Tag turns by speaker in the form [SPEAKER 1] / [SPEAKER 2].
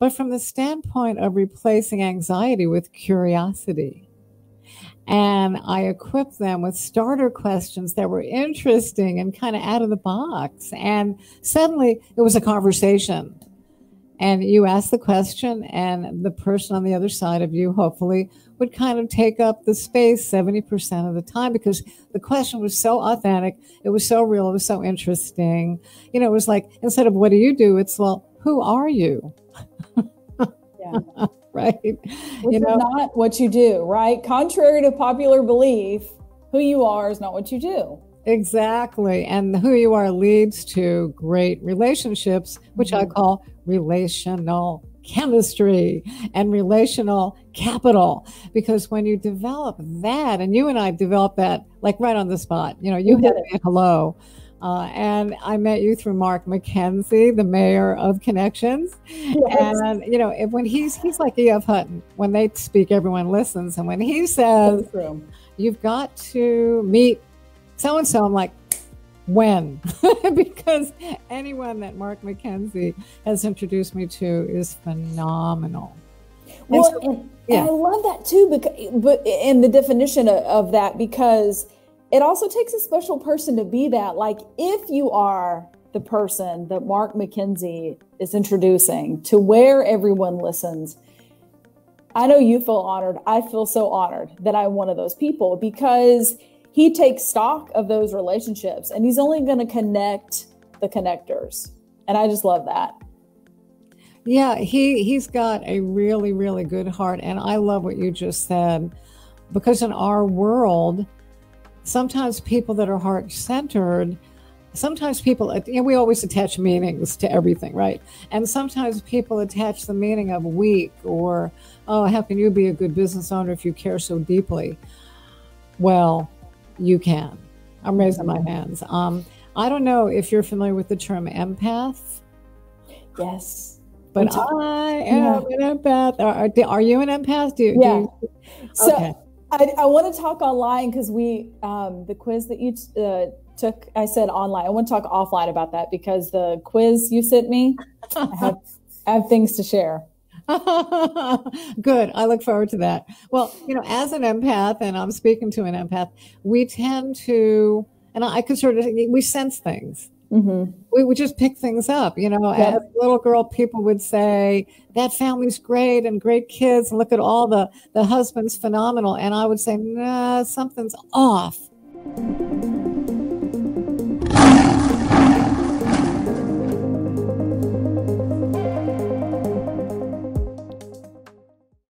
[SPEAKER 1] but from the standpoint of replacing anxiety with curiosity. And I equipped them with starter questions that were interesting and kind of out of the box. And suddenly it was a conversation. And you ask the question, and the person on the other side of you, hopefully, would kind of take up the space 70% of the time, because the question was so authentic. It was so real. It was so interesting. You know, it was like, instead of what do you do? It's, well, who are you?
[SPEAKER 2] Yeah.
[SPEAKER 1] Right.
[SPEAKER 2] Which is not what you do, right? Contrary to popular belief, who you are is not what you do.
[SPEAKER 1] Exactly. And who you are leads to great relationships, which I call relational chemistry and relational capital. Because when you develop that, and you and I developed that like right on the spot, you know, you hit me hello. And I met you through Mark McKenzie, the mayor of Connections. Yes. And, you know, when he's like E.F. Hutton. When they speak, everyone listens. And when he says, you've got to meet so-and-so, I'm like, when? Because anyone that Mark McKenzie has introduced me to is phenomenal.
[SPEAKER 2] Well, and I love that too, but in the definition of that, because it also takes a special person to be that. Like, if you are the person that Mark McKenzie is introducing to where everyone listens, I know you feel honored. I feel so honored that I'm one of those people, because he takes stock of those relationships and he's only going to connect the connectors. And I just love that.
[SPEAKER 1] Yeah, he's got a really, really good heart. And I love what you just said, because in our world, sometimes people that are heart-centered, sometimes people, you know, we always attach meanings to everything, right? And sometimes people attach the meaning of weak, or, oh, how can you be a good business owner if you care so deeply? Well, you can. I'm raising my hands. I don't know if you're familiar with the term empath.
[SPEAKER 2] Yes.
[SPEAKER 1] But I am an empath. Are you an empath?
[SPEAKER 2] So okay. I want to talk online, because the quiz that you took, I said online. I want to talk offline about that, because the quiz you sent me, I have things to share.
[SPEAKER 1] Good. I look forward to that. Well, you know, as an empath, and I'm speaking to an empath, we tend to, and I could sort of, we sense things. Mm-hmm. We would just pick things up. You know, as a little girl, people would say, that family's great and great kids, and look at all the husband's phenomenal. And I would say, nah, something's off.